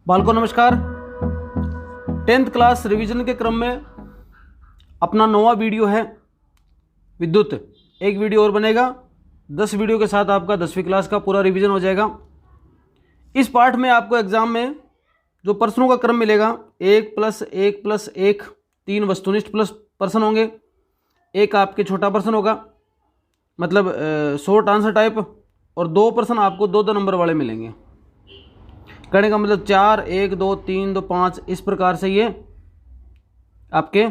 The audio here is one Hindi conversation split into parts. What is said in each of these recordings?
बालको नमस्कार। 10th क्लास रिवीजन के क्रम में अपना 9वां वीडियो है विद्युत। एक वीडियो और बनेगा, 10 वीडियो के साथ आपका 10वीं क्लास का पूरा रिवीजन हो जाएगा। इस पार्ट में आपको एग्जाम में जो प्रश्नों का क्रम मिलेगा 1+1+1 3 वस्तुनिष्ठ प्लस प्रश्न होंगे, एक आपके छोटा प्रश्न होगा मतलब शॉर्ट आंसर टाइप, और 2 प्रश्न आपको 2-2 नंबर वाले मिलेंगे। कहने का मतलब 4 1 2 3 2 5 इस प्रकार से ये आपके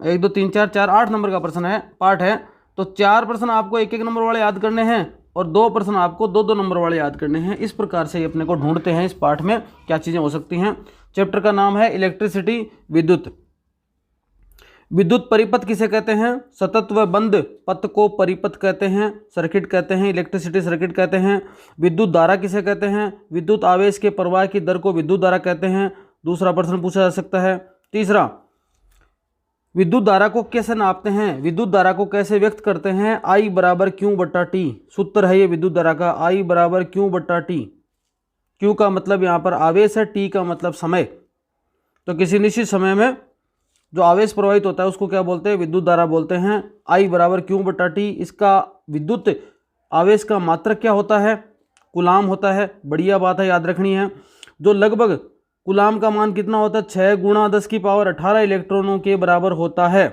1 2 3 4 4 8 नंबर का प्रश्न है, पार्ट है। तो 4 प्रश्न आपको 1-1 नंबर वाले याद करने हैं और 2 प्रश्न आपको 2-2 नंबर वाले याद करने हैं। इस प्रकार से अपने को ढूंढते हैं इस पार्ट में क्या चीज़ें हो सकती हैं। चैप्टर का नाम है इलेक्ट्रिसिटी, विद्युत। विद्युत परिपथ किसे कहते हैं? सतत व बंद पथ को परिपथ कहते हैं, सर्किट कहते हैं, इलेक्ट्रिसिटी सर्किट कहते हैं। विद्युत धारा किसे कहते हैं? विद्युत आवेश के प्रवाह की दर को विद्युत धारा कहते हैं। दूसरा प्रश्न पूछा जा सकता है। तीसरा, विद्युत धारा को कैसे नापते हैं? विद्युत धारा को कैसे व्यक्त करते हैं? I बराबर Q बट्टा T सूत्र है ये विद्युत धारा का, I बराबर Q बट्टा T। Q का मतलब यहाँ पर आवेश है, T का मतलब समय। तो किसी निश्चित समय में जो आवेश प्रवाहित होता है उसको क्या बोलते हैं? विद्युत धारा बोलते हैं। I बराबर Q बट्टा T। इसका विद्युत आवेश का मात्रक क्या होता है? कूलाम होता है। बढ़िया बात है, याद रखनी है। जो लगभग कूलाम का मान कितना होता है? 6 × 10⁻18 इलेक्ट्रॉनों के बराबर होता है।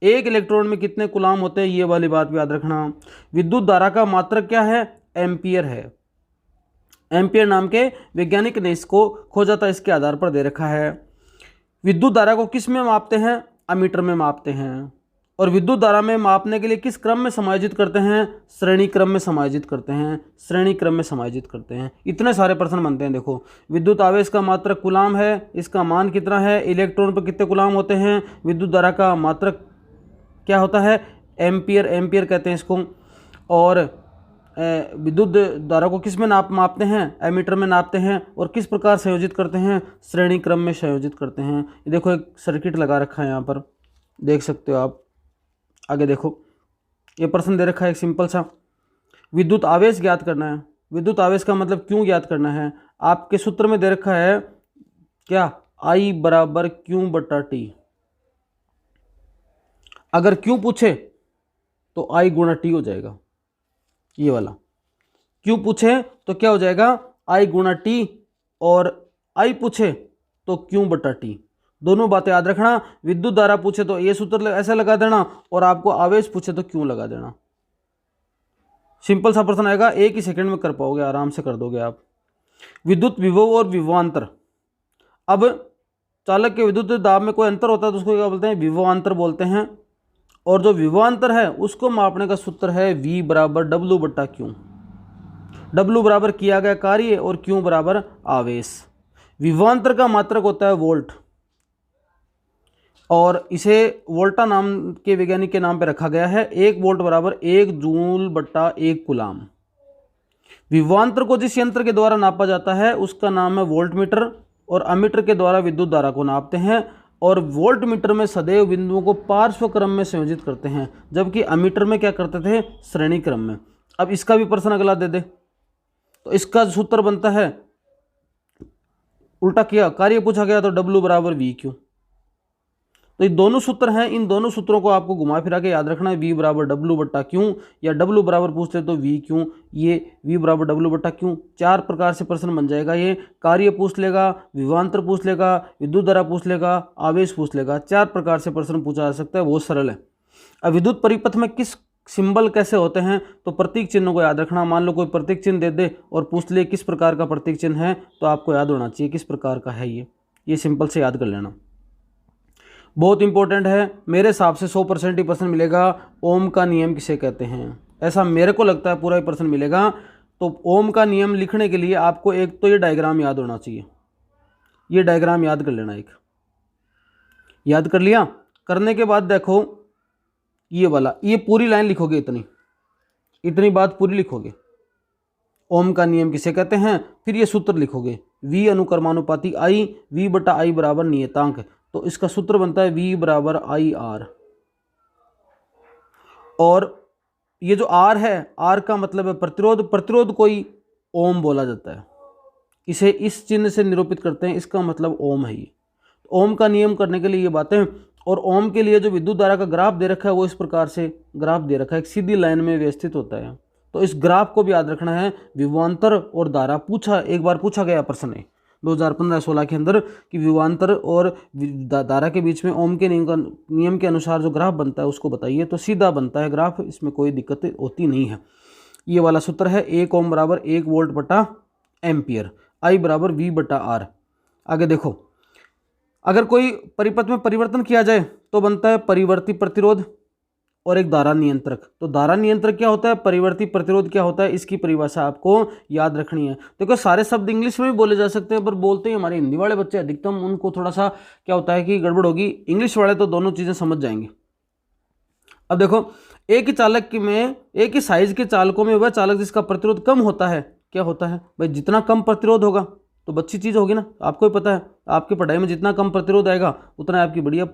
एक इलेक्ट्रॉन में कितने कूलाम होते हैं, ये वाली बात भी याद रखना। विद्युत धारा का मात्रक क्या है? एम्पियर है। एम्पियर नाम के वैज्ञानिक ने इसको खोजा था, इसके आधार पर दे रखा है। विद्युत धारा को किस में मापते हैं? अमीटर में मापते हैं। और विद्युत धारा में मापने के लिए किस क्रम में समायोजित करते हैं? श्रेणी क्रम में समायोजित करते हैं। श्रेणी क्रम में समायोजित करते हैं। इतने सारे प्रश्न बनते हैं। देखो, विद्युत आवेश का मात्रक कूलाम है, इसका मान कितना है? इलेक्ट्रॉन पर कितने कूलाम होते हैं? विद्युत धारा का मात्रक क्या होता है? एम्पियर, एम्पियर कहते हैं इसको। और विद्युत धारा को किस में मापते हैं? एमीटर में नापते हैं। और किस प्रकार संयोजित करते हैं? श्रेणी क्रम में संयोजित करते हैं। ये देखो, एक सर्किट लगा रखा है यहाँ पर, देख सकते हो आप। आगे देखो, ये प्रश्न दे रखा है एक सिंपल सा, विद्युत आवेश ज्ञात करना है। विद्युत आवेश का मतलब क्यों ज्ञात करना है? आपके सूत्र में दे रखा है क्या? I बराबर Q बट्टा T। अगर Q पूछे तो I गुणा T हो जाएगा, ये वाला। Q पूछे तो क्या हो जाएगा? I गुणा T, और I पूछे तो Q बटा T। दोनों बातें याद रखना। विद्युत धारा पूछे तो ये सूत्र ऐसा लगा देना, और आपको आवेश पूछे तो Q लगा देना। सिंपल सा प्रश्न आएगा, एक ही सेकंड में कर पाओगे, आराम से कर दोगे आप। विद्युत विभव और विभवांतर। अब चालक के विद्युत दाब में कोई अंतर होता है तो उसको क्या बोलते हैं? विभवांतर बोलते हैं। और जो विभवांतर है उसको मापने का सूत्र है V बराबर W बट्टा Q। W बराबर किया गया कार्य और Q बराबर आवेश। विभवांतर का मात्रक होता है वोल्ट, और इसे वोल्टा नाम के वैज्ञानिक के नाम पर रखा गया है। 1 वोल्ट बराबर 1 जूल बट्टा 1 कूलाम। विभवांतर को जिस यंत्र के द्वारा नापा जाता है उसका नाम है वोल्टमीटर, और अमीटर के द्वारा विद्युत धारा को नापते हैं। और वोल्ट मीटर में सदैव बिंदुओं को पार्श्व क्रम में संयोजित करते हैं, जबकि अमीटर में क्या करते थे? श्रेणी क्रम में। अब इसका भी प्रश्न अगला दे दे तो इसका सूत्र बनता है, उल्टा किया, कार्य पूछा गया तो W बराबर VQ। तो ये दोनों सूत्र हैं, इन दोनों सूत्रों को आपको घुमा फिरा के याद रखना है। V बराबर W बट्टा Q, या W बराबर पूछते तो VQ, ये V बराबर W बट्टा Q। 4 प्रकार से प्रश्न बन जाएगा ये। कार्य पूछ लेगा, विभवांतर पूछ लेगा, विद्युत धारा पूछ लेगा, आवेश पूछ लेगा। 4 प्रकार से प्रश्न पूछा जा सकता है, बहुत सरल है। अब विद्युत परिपथ में किस सिंबल कैसे होते हैं? तो प्रतीक चिन्ह को याद रखना। मान लो कोई प्रतीक चिन्ह दे दे और पूछ ले किस प्रकार का प्रतीक चिन्ह है, तो आपको याद होना चाहिए किस प्रकार का है ये सिंपल से याद कर लेना, बहुत इंपॉर्टेंट है। मेरे हिसाब से 100% ही प्रश्न मिलेगा। ओम का नियम किसे कहते हैं? ऐसा मेरे को लगता है पूरा ही प्रश्न मिलेगा। तो ओम का नियम लिखने के लिए आपको एक तो ये डायग्राम याद होना चाहिए, ये डायग्राम याद कर लेना। एक याद कर लिया, करने के बाद देखो ये वाला, ये पूरी लाइन लिखोगे, इतनी बात पूरी लिखोगे। ओम का नियम किसे कहते हैं? फिर ये सूत्र लिखोगे, V अनुक्रमानुपाती I, V बटा I बराबर नियतांक। तो इसका सूत्र बनता है V बराबर IR। और ये जो R है, R का मतलब है प्रतिरोध। प्रतिरोध को ही ओम बोला जाता है। इसे इस चिन्ह से निरूपित करते हैं, इसका मतलब ओम है ये। ओम का नियम करने के लिए ये बातें, और ओम के लिए जो विद्युत धारा का ग्राफ दे रखा है वो इस प्रकार से ग्राफ दे रखा है, एक सीधी लाइन में व्यवस्थित होता है। तो इस ग्राफ को भी याद रखना है। विभवांतर और धारा एक बार पूछा गया प्रश्न है 2015-16 के अंदर कि विभवांतर और धारा के बीच में ओम के नियम के अनुसार जो ग्राफ बनता है उसको बताइए। तो सीधा बनता है ग्राफ, इसमें कोई दिक्कत होती नहीं है। ये वाला सूत्र है 1 ओम बराबर 1 वोल्ट बटा एम्पियर, आई बराबर वी बटा आर। आगे देखो, अगर कोई परिपथ में परिवर्तन किया जाए तो बनता है परिवर्ती प्रतिरोध और एक धारा नियंत्रक। तो धारा नियंत्रक क्या होता है, परिवर्ती प्रतिरोध क्या होता है, इसकी परिभाषा आपको याद रखनी है। देखो सारे शब्द इंग्लिश में भी बोले जा सकते हैं, पर बोलते हैं हमारे हिंदी वाले बच्चे अधिकतम, उनको थोड़ा सा क्या होता है कि गड़बड़ होगी। इंग्लिश वाले तो दोनों चीज़ें समझ जाएंगे। अब देखो, एक ही चालक में, एक ही साइज के चालकों में वह चालक जिसका प्रतिरोध कम होता है, क्या होता है भाई, जितना कम प्रतिरोध होगा तो अच्छी चीज़ होगी ना। आपको भी पता है, आपकी पढ़ाई में जितना कम प्रतिरोध आएगा उतना आपकी बढ़िया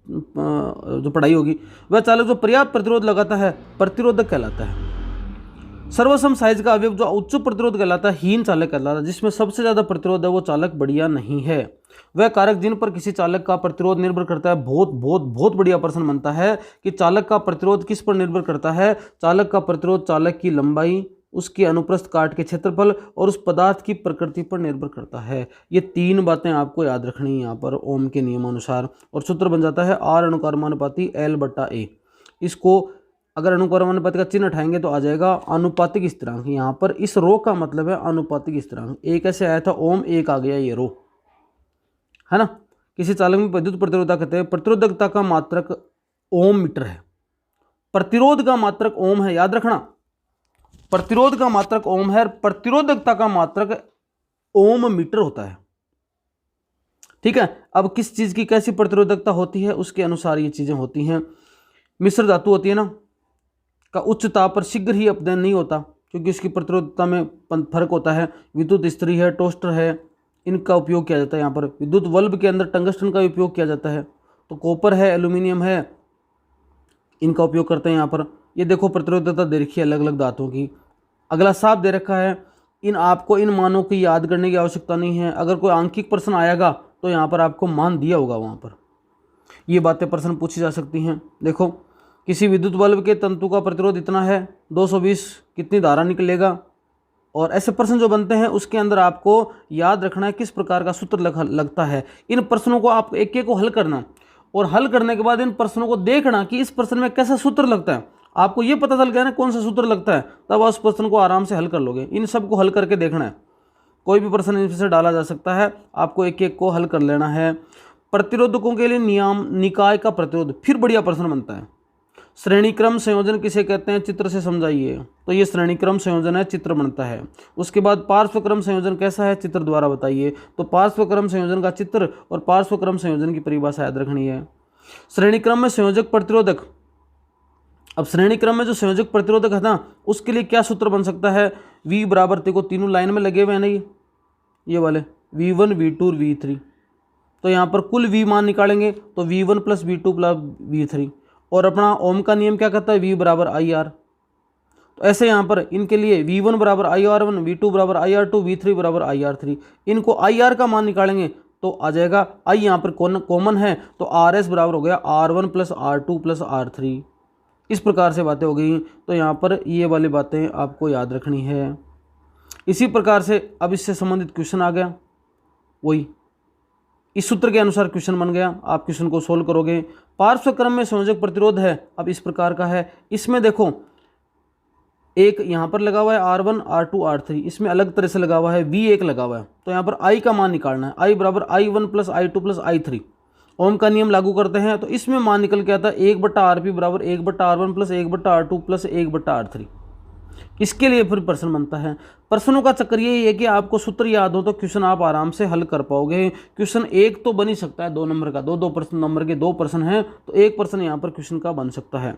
जो पढ़ाई होगी। वह चालक जो पर्याप्त प्रतिरोध लगाता है प्रतिरोधक कहलाता है। सर्वसम साइज का अवयव जो उच्च प्रतिरोध कहलाता है हीन चालक कहलाता है। जिसमें सबसे ज़्यादा प्रतिरोध है वो चालक बढ़िया नहीं है। वह कारक जिन पर किसी चालक का प्रतिरोध निर्भर करता है। बहुत बढ़िया प्रश्न बनता है कि चालक का प्रतिरोध किस पर निर्भर करता है। चालक का प्रतिरोध चालक की लंबाई, उसके अनुप्रस्थ काट के क्षेत्रफल और उस पदार्थ की प्रकृति पर निर्भर करता है। ये 3 बातें आपको याद रखनी है यहाँ पर ओम के नियमानुसार। और सूत्र बन जाता है आर अनुक्रमानुपाती एल बटा ए। इसको अगर अनुक्रमानुपाती का चिन्ह उठाएंगे तो आ जाएगा अनुपातिक स्थिरांक। यहाँ पर इस रो का मतलब है अनुपातिक स्थिरांक। एक ऐसे आया था ओम, एक आ गया ये रो, है ना। किसी चालक में विद्युत प्रतिरोधकता कहते हैं। प्रतिरोधकता का मात्रक ओम मीटर है, प्रतिरोध का मात्रक ओम है, याद रखना। प्रतिरोध का मात्रक ओम है, प्रतिरोधकता का मात्रक ओम मीटर होता है, ठीक है। अब किस चीज की कैसी प्रतिरोधकता होती है उसके अनुसार ये चीजें होती हैं। मिश्र धातु होती है ना, का उच्च ताप पर शीघ्र ही अपदयन नहीं होता क्योंकि उसकी प्रतिरोधकता में फर्क होता है। विद्युत स्त्री है, टोस्टर है, इनका उपयोग किया जाता है। यहाँ पर विद्युत बल्ब के अंदर टंगस्टन का उपयोग किया जाता है। तो कॉपर है, एल्यूमिनियम है, इनका उपयोग करते हैं यहाँ पर। ये देखो प्रतिरोधकता दे रखी है अलग अलग धातुओं की। अगला साफ दे रखा है। आपको इन मानों की याद करने की आवश्यकता नहीं है। अगर कोई आंकिक प्रश्न आएगा तो यहाँ पर आपको मान दिया होगा, वहाँ पर ये बातें प्रश्न पूछी जा सकती हैं। देखो, किसी विद्युत बल्ब के तंतु का प्रतिरोध इतना है, 220 कितनी धारा निकलेगा, और ऐसे प्रश्न जो बनते हैं उसके अंदर आपको याद रखना है किस प्रकार का सूत्र लगता है। इन प्रश्नों को आप एक एक को हल करना, और हल करने के बाद इन प्रश्नों को देखना कि इस प्रश्न में कैसा सूत्र लगता है। आपको ये पता चल गया ना कौन सा सूत्र लगता है, तब आप उस प्रश्न को आराम से हल कर लोगे। इन सब को हल करके देखना है, कोई भी प्रश्न इनसे डाला जा सकता है, आपको एक एक को हल कर लेना है। प्रतिरोधकों के लिए निकाय का प्रतिरोध, फिर बढ़िया प्रश्न बनता है। श्रेणी क्रम संयोजन किसे कहते हैं, चित्र से समझाइए। तो ये श्रेणी क्रम संयोजन है, चित्र बनता है। उसके बाद पार्श्व क्रम संयोजन कैसा है, चित्र द्वारा बताइए। तो पार्श्व क्रम संयोजन का चित्र और पार्श्व क्रम संयोजन की परिभाषा याद रखनी है। श्रेणी क्रम में संयोजक प्रतिरोधक, अब श्रेणी क्रम में जो संयोजक प्रतिरोधक है ना, उसके लिए क्या सूत्र बन सकता है। V बराबर, देखो तीनों लाइन में लगे हुए हैं ना, ये वाले V1 V2 और V3। तो यहाँ पर कुल V मान निकालेंगे तो V1 plus V2 plus V3। और अपना ओम का नियम क्या कहता है, V बराबर IR। तो ऐसे यहाँ पर इनके लिए V1 बराबर IR1, V2 बराबर IR2, V3 बराबर IR3। इनको IR का मान निकालेंगे तो आ जाएगा, I यहाँ पर कॉमन है तो RS बराबर हो गया R1 plus R2 plus R3। इस प्रकार से बातें हो गई। तो यहाँ पर ये वाली बातें आपको याद रखनी है। इसी प्रकार से अब इससे संबंधित क्वेश्चन आ गया, वही इस सूत्र के अनुसार क्वेश्चन बन गया। आप क्वेश्चन को सोल्व करोगे। पार्श्व क्रम में संयोजक प्रतिरोध है, अब इस प्रकार का है। इसमें देखो एक यहाँ पर लगा हुआ है R1 R2 R3, इसमें अलग तरह से लगा हुआ है V1 लगा हुआ है। तो यहाँ पर I का मान निकालना है। I बराबर I1 plus I2 plus I3। ओम का नियम लागू करते हैं तो इसमें मान निकल के आता है 1/RP बराबर 1/R1 plus 1/R2 plus 1/R3। इसके लिए फिर प्रश्न बनता है। प्रश्नों का चक्कर यही है कि आपको सूत्र याद हो तो क्वेश्चन आप आराम से हल कर पाओगे। क्वेश्चन एक तो बन ही सकता है 2 नंबर का, दो प्रश्न नंबर के 2 प्रश्न हैं तो एक प्रश्न यहाँ पर क्वेश्चन का बन सकता है।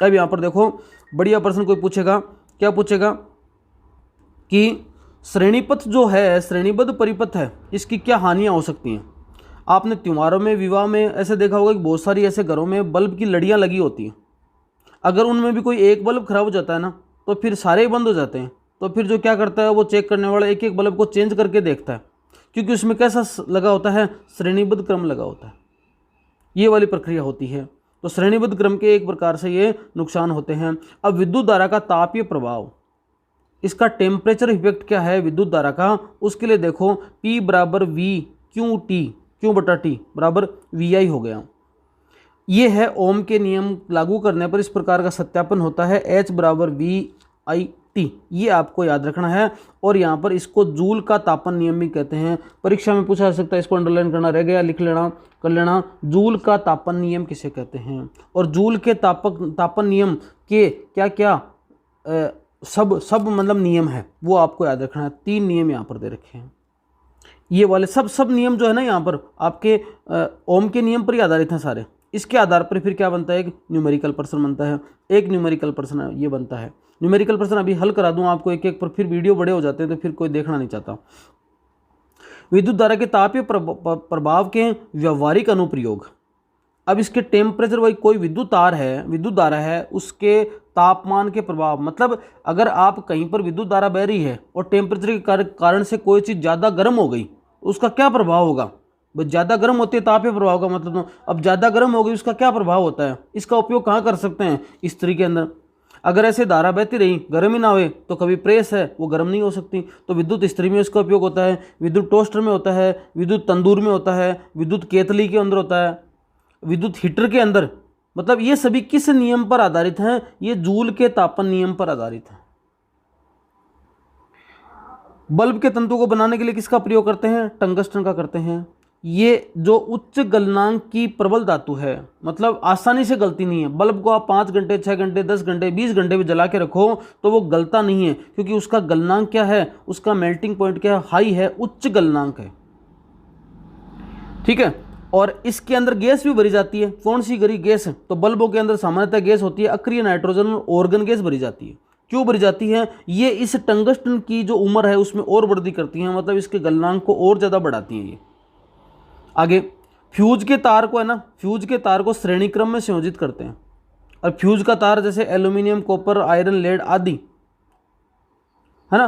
अब यहाँ पर देखो बढ़िया प्रश्न कोई पूछेगा, क्या पूछेगा कि श्रेणीपथ जो है, श्रेणीबद्ध परिपथ है, इसकी क्या हानियाँ हो सकती हैं। आपने त्योहारों में, विवाह में ऐसे देखा होगा कि बहुत सारी ऐसे घरों में बल्ब की लड़ियाँ लगी होती हैं। अगर उनमें भी कोई एक बल्ब खराब हो जाता है ना तो फिर सारे ही बंद हो जाते हैं। तो फिर जो क्या करता है वो चेक करने वाला एक एक बल्ब को चेंज करके देखता है, क्योंकि उसमें कैसा लगा होता है, श्रेणीबद्ध क्रम लगा होता है। ये वाली प्रक्रिया होती है। तो श्रेणीबद्ध क्रम के एक प्रकार से ये नुकसान होते हैं। अब विद्युत धारा का तापीय प्रभाव, इसका टेम्परेचर इफेक्ट क्या है विद्युत धारा का, उसके लिए देखो P बराबर V क्यू टी, क्यू बटा टी बराबर VI हो गया। ये है ओम के नियम लागू करने पर इस प्रकार का सत्यापन होता है, H बराबर VIT, ये आपको याद रखना है। और यहाँ पर इसको जूल का तापन नियम भी कहते हैं, परीक्षा में पूछा जा सकता है, इसको अंडरलाइन करना रह गया, लिख लेना, कर लेना। जूल का तापन नियम किसे कहते हैं, और जूल के तापन नियम के क्या क्या सब मतलब नियम है वो आपको याद रखना है। 3 नियम यहाँ पर दे रखे हैं, ये वाले सब नियम जो है ना यहाँ पर आपके ओम के नियम पर ही आधारित हैं सारे। इसके आधार पर फिर क्या बनता है, एक न्यूमेरिकल पर्सन बनता है, एक न्यूमेरिकल पर्सन ये बनता है। न्यूमेरिकल पर्सन अभी हल करा दूं आपको एक एक पर, फिर वीडियो बड़े हो जाते हैं तो फिर कोई देखना नहीं चाहता। विद्युत धारा के तापीय प्रभाव के व्यवहारिक अनुप्रयोग। अब इसके टेम्परेचर, वही कोई विद्युत तार है, विद्युत धारा है, उसके तापमान के प्रभाव, मतलब अगर आप कहीं पर विद्युत धारा बह रही है और टेम्परेचर के कारण से कोई चीज़ ज़्यादा गर्म हो गई, उसका क्या प्रभाव होगा। ज़्यादा गर्म होती है तापीय प्रभाव का मतलब, तो अब ज़्यादा गर्म हो गई उसका क्या प्रभाव होता है। इसका उपयोग कहाँ कर सकते हैं, इस्त्री के अंदर। अगर ऐसे धारा बहती रही, गर्म ही ना हुए, तो कभी प्रेस है वो गर्म नहीं हो सकती, तो विद्युत इस्त्री में इसका उपयोग होता है, विद्युत टोस्टर में होता है, विद्युत तंदूर में होता है, विद्युत केतली के अंदर होता है, विद्युत हीटर के अंदर। मतलब ये सभी किस नियम पर आधारित हैं, ये जूल के तापन नियम पर आधारित है। बल्ब के तंतु को बनाने के लिए किसका प्रयोग करते हैं, टंगस्टन का करते हैं। ये जो उच्च गलनांक की प्रबल धातु है, मतलब आसानी से गलती नहीं है। बल्ब को आप 5 घंटे 6 घंटे 10 घंटे 20 घंटे भी जला के रखो तो वो गलता नहीं है, क्योंकि उसका गलनांक क्या है, उसका मेल्टिंग पॉइंट क्या है, हाई है, उच्च गलनांक है, ठीक है। और इसके अंदर गैस भी भरी जाती है। कौन सी भरी गैस, तो बल्बों के अंदर सामान्यतः गैस होती है अक्रिय नाइट्रोजन और ऑर्गन गैस भरी जाती है। क्यों भरी जाती है, ये इस टंगस्टन की जो उम्र है उसमें और वृद्धि करती है, मतलब इसके गलनांक को और ज़्यादा बढ़ाती हैं ये। आगे फ्यूज के तार को है ना, फ्यूज के तार को श्रेणी क्रम में संयोजित करते हैं। और फ्यूज का तार जैसे एल्यूमिनियम, कॉपर, आयरन, लेड आदि, है ना,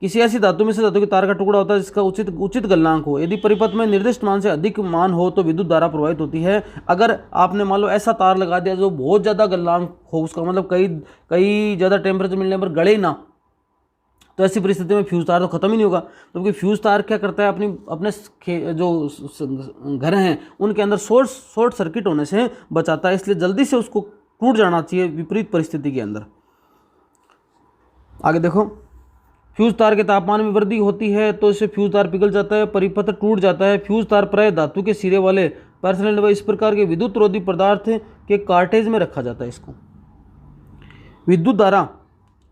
किसी ऐसी धातु में से धातु के तार का टुकड़ा होता है जिसका उचित गलनांक हो। यदि परिपथ में निर्दिष्ट मान से अधिक मान हो तो विद्युत धारा प्रवाहित होती है। अगर आपने मान लो ऐसा तार लगा दिया जो बहुत ज़्यादा गलनांक हो, उसका मतलब कई ज़्यादा टेम्परेचर मिलने पर गले ना, तो ऐसी परिस्थिति में फ्यूज तार तो खत्म ही नहीं होगा। तो क्योंकि फ्यूज तार क्या करता है, अपने जो घर हैं उनके अंदर शॉर्ट सर्किट होने से बचाता है, इसलिए जल्दी से उसको टूट जाना चाहिए विपरीत परिस्थिति के अंदर। आगे देखो, फ्यूज तार के तापमान में वृद्धि होती है तो इससे फ्यूज तार पिघल जाता है, परिपथ टूट जाता है। फ्यूज तार प्राय धातु के सिरे वाले पर्सनल व इस प्रकार के विद्युत रोधी पदार्थ के कार्टेज में रखा जाता है। इसको विद्युत धारा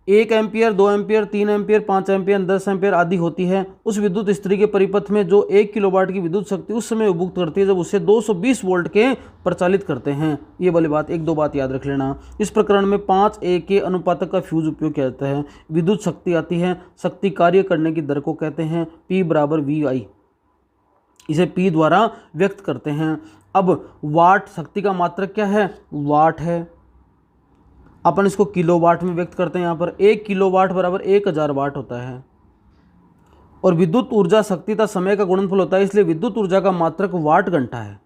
1 ampere, 2 ampere, 3 ampere, 5 ampere, 10 ampere आदि होती है। उस विद्युत इस्त्री के परिपथ में जो 1 किलोवाट की विद्युत शक्ति उस समय उपभोग करती है जब उसे 220 वोल्ट के प्रचालित करते हैं। ये वाली बात 1-2 बात याद रख लेना। इस प्रकरण में 5:1 के अनुपातक का फ्यूज उपयोग किया जाता है। विद्युत शक्ति आती है, शक्ति कार्य करने की दर को कहते हैं P बराबर VI, इसे P द्वारा व्यक्त करते हैं। अब वाट, शक्ति का मात्रक क्या है, वाट है, अपन इसको किलोवाट में व्यक्त करते हैं। यहाँ पर 1 किलोवाट बराबर 1000 वाट होता है। और विद्युत ऊर्जा शक्ति तथा समय का गुणनफल होता है, इसलिए विद्युत ऊर्जा का मात्रक वाट घंटा है।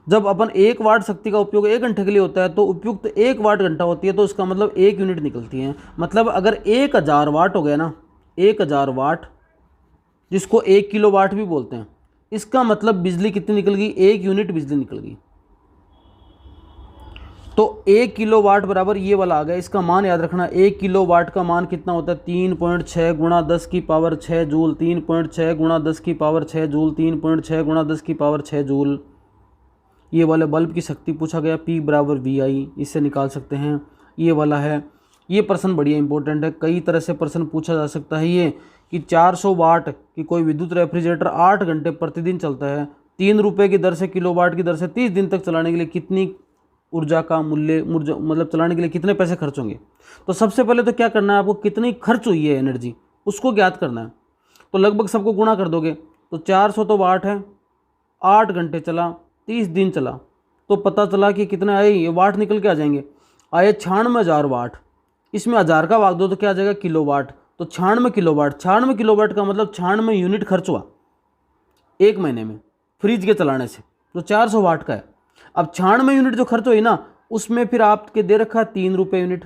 जब अपन 1 वाट शक्ति का उपयोग 1 घंटे के लिए होता है तो उपयुक्त 1 वाट घंटा होती है, तो इसका मतलब 1 यूनिट निकलती है। मतलब अगर 1000 वाट हो गया ना, 1000 वाट, जिसको 1 किलोवाट भी बोलते हैं, इसका मतलब बिजली कितनी निकल गई, 1 यूनिट बिजली निकल गई। तो 1 किलोवाट बराबर ये वाला आ गया। इसका मान याद रखना, 1 किलोवाट का मान कितना होता है, 3.6 गुणा 10 की पावर 6 जूल, 3.6 गुणा 10 की पावर 6 जूल, 3.6 गुणा 10 की पावर 6 जूल। ये वाले बल्ब की शक्ति पूछा गया, P बराबर VI, इससे निकाल सकते हैं। ये वाला है, ये प्रश्न बढ़िया इंपॉर्टेंट है, कई तरह से प्रश्न पूछा जा सकता है ये, कि 400 वाट की कोई विद्युत रेफ्रिजरेटर 8 घंटे प्रतिदिन चलता है, 3 रुपये की दर से किलोवाट की दर से 30 दिन तक चलाने के लिए कितनी ऊर्जा का मूल्य, मतलब चलाने के लिए कितने पैसे खर्च होंगे। तो सबसे पहले तो क्या करना है आपको, कितनी खर्च हुई है एनर्जी, उसको ज्ञात करना है। तो लगभग सबको गुणा कर दोगे तो 400 तो वाट है, 8 घंटे चला, 30 दिन चला, तो पता चला कि कितने आए, ये वाट निकल के आ जाएंगे, आए 96,000 वाट। इसमें 1000 का भाग दो तो क्या आ जाएगा, किलोवाट। तो 96 किलोवाट, 96 किलोवाट का मतलब 96 यूनिट खर्च हुआ एक महीने में फ्रिज के चलाने से, तो 400 वाट का है। अब 96 यूनिट जो खर्च हुई ना, उसमें फिर आपके दे रखा 3 रुपये यूनिट,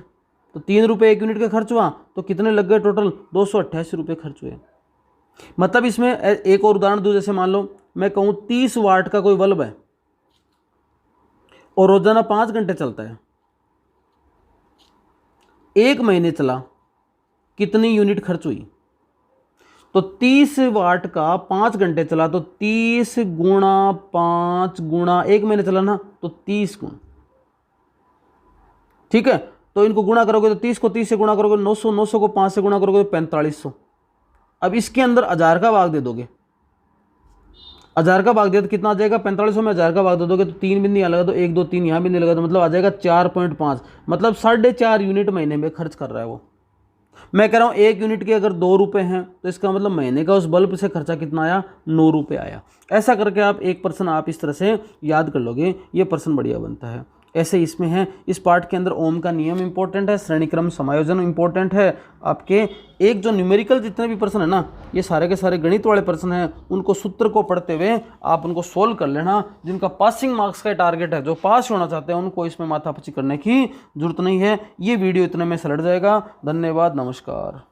तो 3 रुपये एक यूनिट का खर्च हुआ, तो कितने लग गए टोटल? 288 रुपये खर्च हुए। मतलब इसमें एक और उदाहरण दूं, जैसे मान लो मैं कहूँ 30 वाट का कोई बल्ब है और रोजाना 5 घंटे चलता है, एक महीने चला, कितनी यूनिट खर्च हुई? तो 30 वाट का 5 घंटे चला, तो 30 गुणा 5 गुणा एक महीने चला ना, तो 30 गुण, ठीक है। तो इनको गुणा करोगे तो 30 को 30 से गुणा करोगे 900, 900 को 5 से गुणा करोगे तो 4500। अब इसके अंदर 1000 का भाग दे दोगे, 1000 का भाग दिया तो कितना आ जाएगा? 4500 में 1000 का भाग दे दोगे तो 3 भी नहीं लगा, तो 1 2 3 यहाँ भी नहीं लगा, तो मतलब आ जाएगा 4.5, मतलब 4.5 यूनिट महीने में खर्च कर रहा है वो। मैं कह रहा हूँ एक यूनिट के अगर 2 रुपये हैं, तो इसका मतलब महीने का उस बल्ब से खर्चा कितना आया? 9 रुपये आया। ऐसा करके आप एक पर्सन आप इस तरह से याद कर लोगे, ये पर्सन बढ़िया बनता है। ऐसे इसमें है, इस पार्ट के अंदर ओम का नियम इंपॉर्टेंट है, श्रेणी क्रम समायोजन इंपॉर्टेंट है आपके। एक जो न्यूमेरिकल जितने भी पर्सन है ना, ये सारे के सारे गणित वाले पर्सन हैं, उनको सूत्र को पढ़ते हुए आप उनको सोल्व कर लेना। जिनका पासिंग मार्क्स का टारगेट है, जो पास होना चाहते हैं, उनको इसमें माथापच्ची करने की जरूरत नहीं है। ये वीडियो इतने में सलट जाएगा। धन्यवाद, नमस्कार।